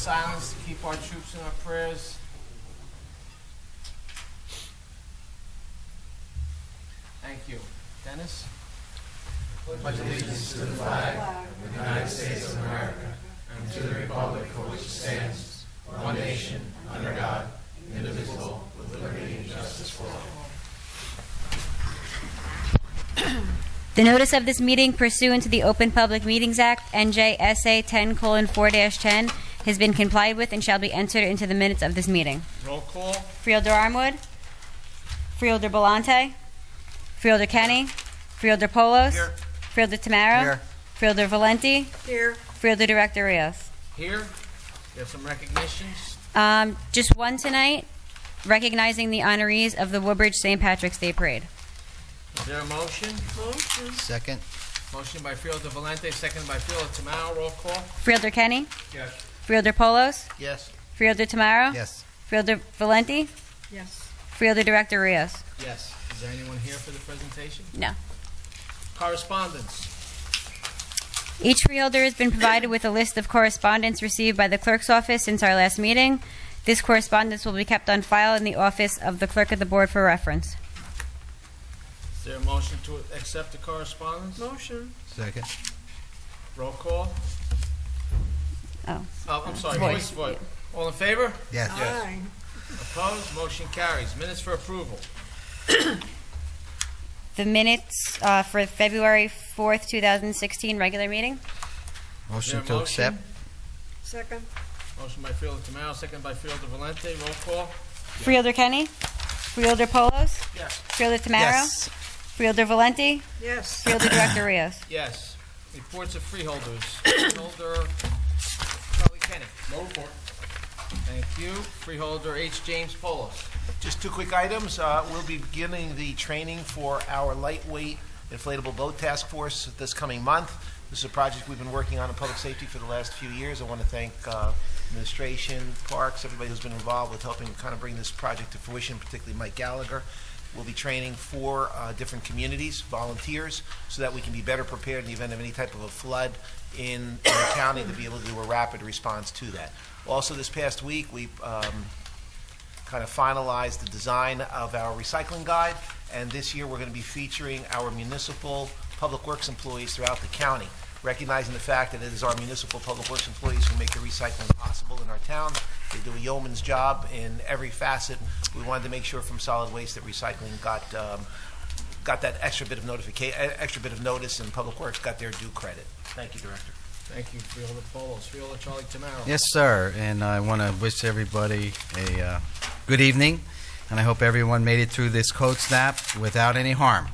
silence to keep our troops in our prayers. Thank you. Dennis? Pledge allegiance to the flag of the United States of America and to the republic for which it stands, one nation, under God, indivisible, with liberty and justice for all. The notice of this meeting pursuant to the Open Public Meetings Act, NJSA 10:4-10, has been complied with and shall be entered into the minutes of this meeting. Roll call. Freeholder Armwood, Freeholder Belmonte, Freeholder Kenny, Freeholder Polos, Here. Freeholder Tamara, Here. Freeholder Valenti, Here. Freeholder Director Rios. Here. We have some recognitions. Just one tonight, recognizing the honorees of the Woodbridge St. Patrick's Day Parade. Is there a motion? Motion. Second. Motion by Freeholder Valente, seconded by Freeholder Tamaro. Roll call. Freeholder Kenny, Yes. Freeholder Polos, Yes. Freeholder Tamara, Yes. Freeholder Valenti, Yes. Freeholder Director Rios. Yes. Is there anyone here for the presentation? No. Correspondence. Each freeholder has been provided with a list of correspondence received by the clerk's office since our last meeting. This correspondence will be kept on file in the office of the clerk of the board for reference. Is there a motion to accept the correspondence? Motion. Second. Roll call. Oh. Oh, I'm sorry. Voice. Voice. All in favor? Yes. Aye. Opposed? Motion carries. Minutes for approval. The minutes for February 4th, 2016 regular meeting. Motion Is there a to accept. Second. Motion by Freeholder Tamaro, seconded by Freeholder Valente. Roll call. Freeholder Kenny, Freeholder Polos, Yes. Freeholder Tamaro, Yes. Freeholder Valenti, Yes. Freeholder Director Rios. Yes. Reports of freeholders. Freeholder Charlie Kenny. No report. Thank you. Freeholder H. James Polos. Just two quick items. We'll be beginning the training for our lightweight inflatable boat task force this coming month. This is a project we've been working on in public safety for the last few years. I want to thank administration, parks, everybody who's been involved with helping kind of bring this project to fruition, particularly Mike Gallagher. We'll be training 4 different communities, volunteers, so that we can be better prepared in the event of any type of a flood in the county to be able to do a rapid response to that. Also, this past week, we kind of finalized the design of our recycling guide, and this year we're going to be featuring our municipal public works employees throughout the county, recognizing the fact that it is our municipal public works employees who make the recycling possible in our town. They do a yeoman's job in every facet. We wanted to make sure from solid waste that recycling got that extra bit of notice, and public works got their due credit. Thank you, Director. Thank you, Freeholder Polos. Freeholder Charlie Tamaro. Yes, sir. And I want to wish everybody a good evening. And I hope everyone made it through this cold snap without any harm.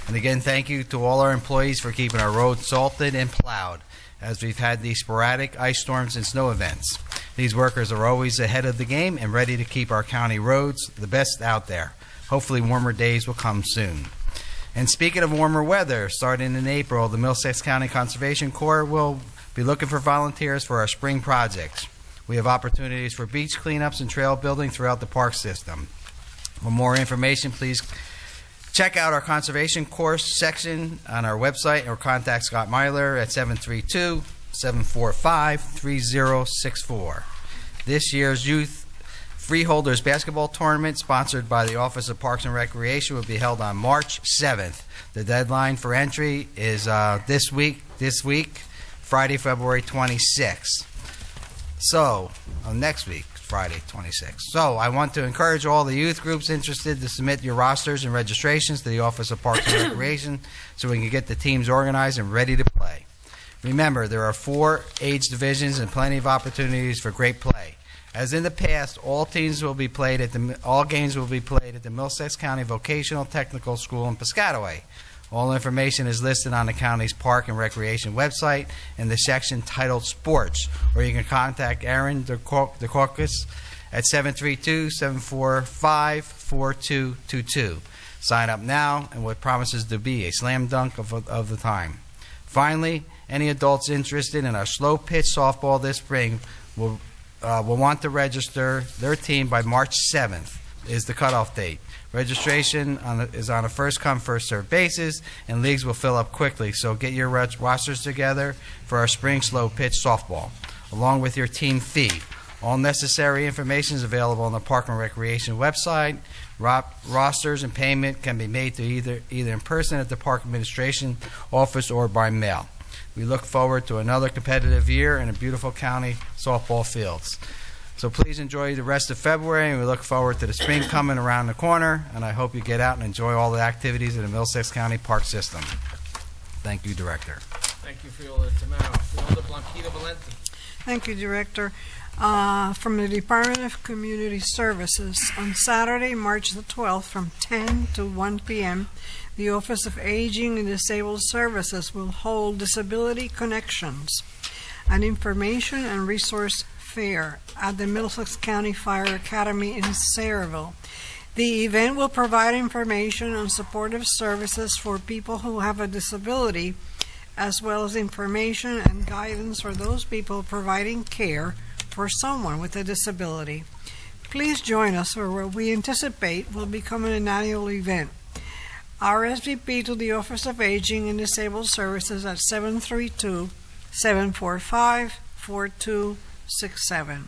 And again, thank you to all our employees for keeping our roads salted and plowed as we've had these sporadic ice storms and snow events. These workers are always ahead of the game and ready to keep our county roads the best out there. Hopefully warmer days will come soon. And speaking of warmer weather, starting in April, the Middlesex County Conservation Corps will be looking for volunteers for our spring projects. We have opportunities for beach cleanups and trail building throughout the park system. For more information, please check out our Conservation Course section on our website or contact Scott Myler at 732-745-3064. This year's Youth Freeholders Basketball Tournament, sponsored by the Office of Parks and Recreation, will be held on March 7th. The deadline for entry is this week, Friday, February 26th. So, next week, Friday, 26th. So, I want to encourage all the youth groups interested to submit your rosters and registrations to the Office of Parks and Recreation so we can get the teams organized and ready to play. Remember, there are 4 age divisions and plenty of opportunities for great play. As in the past, all games will be played at the Middlesex County Vocational Technical School in Piscataway. All information is listed on the county's Park and Recreation website in the section titled Sports, or you can contact Aaron DeCaucus at 732-745-4222. Sign up now in what promises to be a slam dunk of the time. Finally, any adults interested in our slow pitch softball this spring will want to register their team by March 7th is the cutoff date. Registration is on a first-come, first-served basis, and leagues will fill up quickly, so get your rosters together for our spring slow pitch softball, along with your team fee. All necessary information is available on the Park and Recreation website. Rosters and payment can be made through either in person at the Park Administration office or by mail. We look forward to another competitive year in a beautiful county softball fields. So please enjoy the rest of February, and we look forward to the spring coming around the corner, and I hope you get out and enjoy all the activities in the Middlesex County Park System. Thank you, Director. Thank you, Freeholder Tamaro. Freeholder Blanquita Valenti. Thank you, Director. From the Department of Community Services, on Saturday, March the 12th, from 10 to 1 p.m., the Office of Aging and Disabled Services will hold Disability Connections, an information and resource fair at the Middlesex County Fire Academy in Sayreville. The event will provide information on supportive services for people who have a disability, as well as information and guidance for those people providing care for someone with a disability. Please join us for what we anticipate will become an annual event. RSVP to the Office of Aging and Disabled Services at 732-745-4267.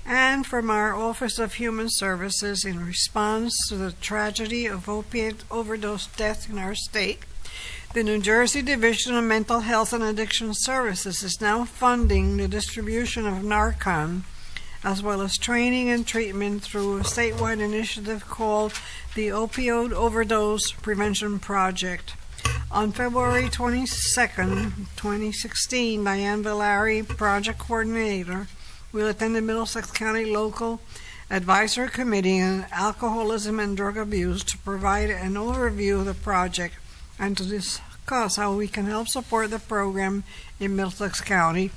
And from our Office of Human Services, in response to the tragedy of opiate overdose death in our state, the New Jersey Division of Mental Health and Addiction Services is now funding the distribution of Narcan, as well as training and treatment through a statewide initiative called the Opioid Overdose Prevention Project. On February 22nd, 2016, Diane Villari, Project Coordinator, will attend the Middlesex County Local Advisory Committee on Alcoholism and Drug Abuse to provide an overview of the project and to discuss how we can help support the program in Middlesex County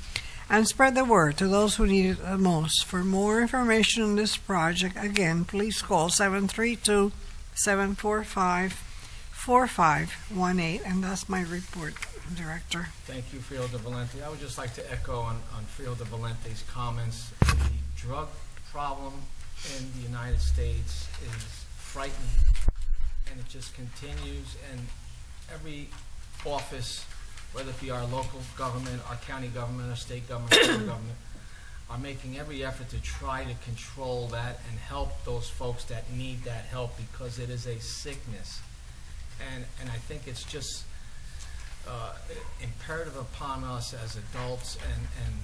and spread the word to those who need it the most. For more information on this project, again, please call 732-745-4518. And that's my report, Director. Thank you, Freeholder Valenti. I would just like to echo on Freeholder Valenti's comments. The drug problem in the United States is frightening, and it just continues, and every office, whether it be our local government, our county government, our state government, federal government, are making every effort to try to control that and help those folks that need that help, because it is a sickness. And I think it's just imperative upon us as adults and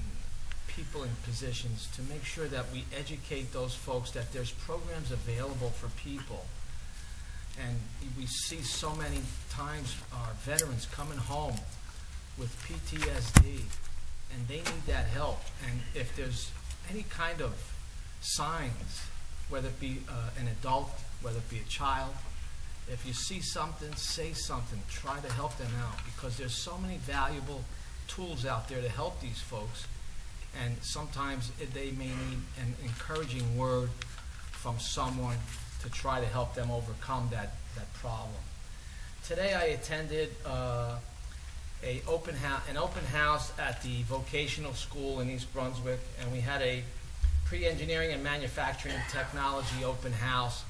people in positions to make sure that we educate those folks that there's programs available for people. And we see so many times our veterans coming home with PTSD, and they need that help. And if there's any kind of signs, whether it be an adult, whether it be a child, if you see something, say something. Try to help them out, because there's so many valuable tools out there to help these folks. And sometimes they may need an encouraging word from someone to try to help them overcome that problem. Today I attended an open house at the vocational school in East Brunswick, and we had a pre-engineering and manufacturing technology open house,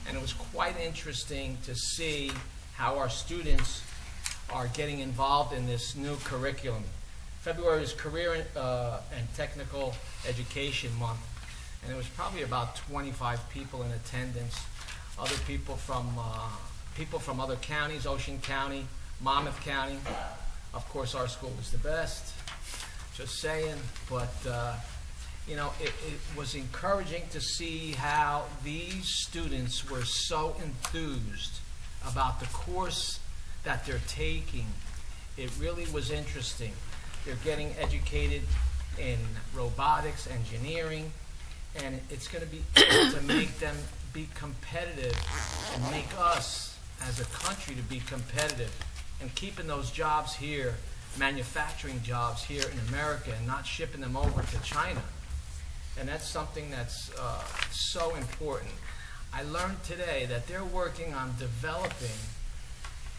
and it was quite interesting to see how our students are getting involved in this new curriculum. February is Career and Technical Education Month, and there was probably about 25 people in attendance. Other people from other counties, Ocean County, Monmouth County. Of course, our school was the best. Just saying, but you know, it was encouraging to see how these students were so enthused about the course that they're taking. It really was interesting. They're getting educated in robotics, engineering, and it's going to be to make them be competitive and make us as a country to be competitive and keeping those jobs here, manufacturing jobs here in America, and not shipping them over to China. And that's something that's so important. I learned today that they're working on developing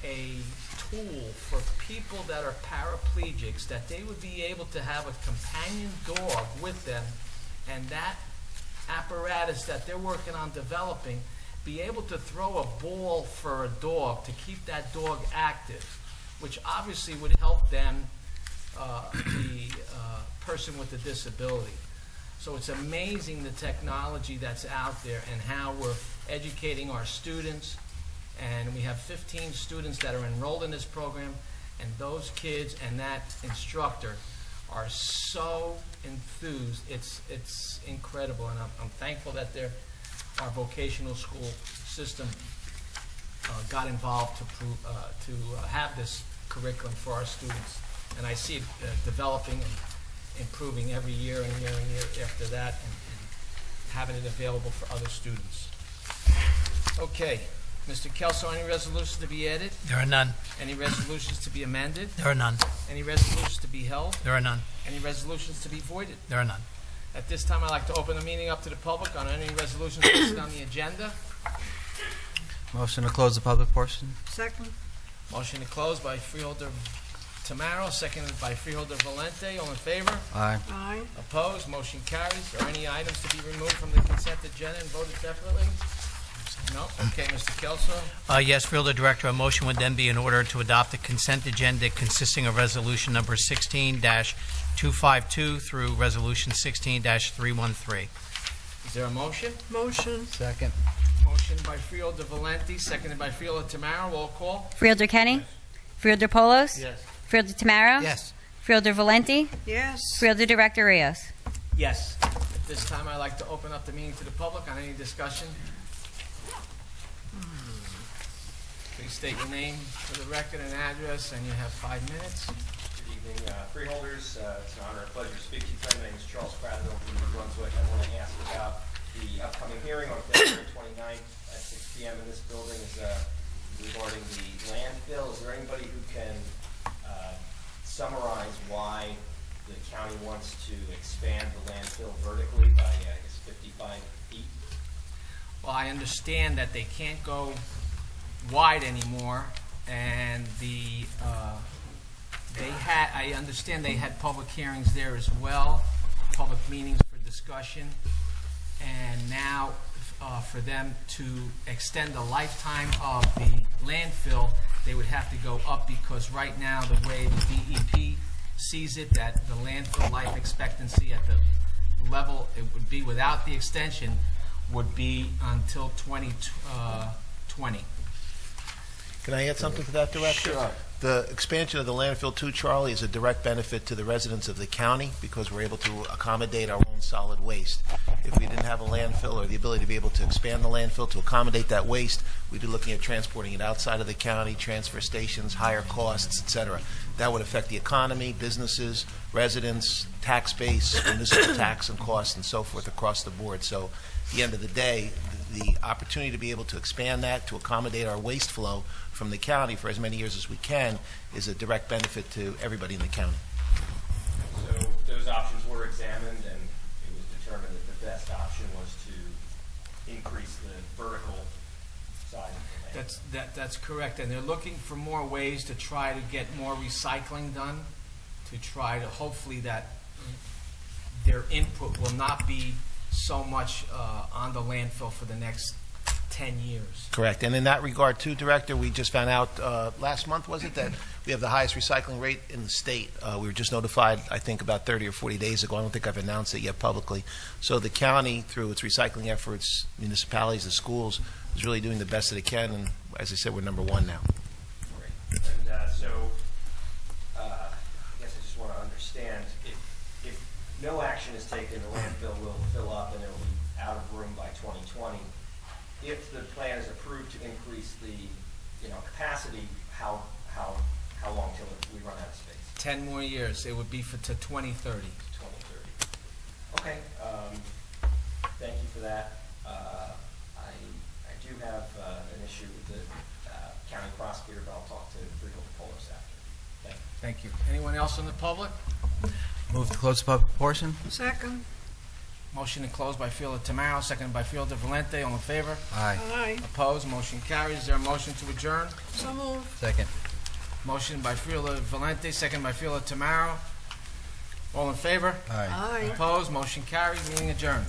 a tool for people that are paraplegics, that they would be able to have a companion dog with them, and that apparatus that they're working on developing be able to throw a ball for a dog to keep that dog active, which obviously would help them, the person with the disability. So it's amazing the technology that's out there and how we're educating our students. And we have 15 students that are enrolled in this program, and those kids and that instructor are so enthused. It's incredible, and I'm thankful that our vocational school system got involved to have this curriculum for our students. And I see it developing and improving every year and year and year after that, and having it available for other students. Okay, Mr. Kelso, any resolutions to be added? There are none. Any resolutions to be amended? There are none. Any resolutions to be held? There are none. Any resolutions to be voided? There are none. At this time, I'd like to open the meeting up to the public on any resolutions listed on the agenda. Motion to close the public portion? Second. Motion to close by Freeholder Tamaro, seconded by Freeholder Valente. All in favor? Aye. Aye. Opposed? Motion carries. Are any items to be removed from the consent agenda and voted separately? No? Okay, Mr. Kelso. Yes, Freeholder Director, a motion would then be in order to adopt the consent agenda consisting of resolution number 16-252 through resolution 16-313. Is there a motion? Motion. Second. Motion by Freeholder Valente, seconded by Freeholder Tamaro. Roll call. Freeholder Kenny? Freeholder Polos? Yes. Freeholder Tamaro? Yes. Freeholder Valenti? Yes. Freeholder Director Rios? Yes. At this time, I'd like to open up the meeting to the public on any discussion. Please state your name for the record and address, and you have 5 minutes. Good evening, Freeholders. It's an honor and pleasure to speak to you tonight. My name is Charles Prattville from Brunswick. I want to ask about the upcoming hearing on February 29th at 6 p.m. in this building is regarding the landfill. Is there anybody who can summarize why the county wants to expand the landfill vertically by, I guess, 55 feet? Well, I understand that they can't go wide anymore, and I understand they had public hearings there as well, public meetings for discussion, and now for them to extend the lifetime of the landfill, they would have to go up, because right now the way the DEP sees it, that the landfill life expectancy at the level it would be without the extension would be until 2020. Can I add something to that, Director? Sure. The expansion of the landfill too, Charlie, is a direct benefit to the residents of the county because we're able to accommodate our own solid waste. If we didn't have a landfill or the ability to be able to expand the landfill to accommodate that waste, we'd be looking at transporting it outside of the county, transfer stations, higher costs, et cetera. That would affect the economy, businesses, residents, tax base, municipal tax and costs, and so forth across the board. So at the end of the day, the opportunity to be able to expand that to accommodate our waste flow from the county for as many years as we can is a direct benefit to everybody in the county. So those options were examined, and it was determined that the best option was to increase the vertical size of the land. That's correct, and they're looking for more ways to try to get more recycling done, to try to hopefully that their input will not be so much on the landfill for the next 10 years. Correct. And in that regard, too, Director, we just found out last month, was it, that we have the highest recycling rate in the state. We were just notified, I think, about 30 or 40 days ago. I don't think I've announced it yet publicly. So the county, through its recycling efforts, municipalities, the schools, is really doing the best that it can. And as I said, we're number one now. Great. And so I guess I just want to understand, if no action is taken, the landfill will fill up and it will be out of room by 2020. If the plan is approved to increase the capacity, how long till we run out of space? 10 more years. It would be to 2030. 2030. Okay. Thank you for that. I do have an issue with the county prosecutor, but I'll talk to Freeholder Polos after. Thank you. Thank you. Anyone else in the public? Move to close the public portion? Second. Motion to close by Freeholder Tamaro, seconded by Freeholder Valente. All in favor? Aye. Aye. Opposed? Motion carries. Is there a motion to adjourn? So moved. Second. Motion by Freeholder Valente, seconded by Freeholder Tamaro. All in favor? Aye. Aye. Opposed? Motion carries. Meeting adjourned.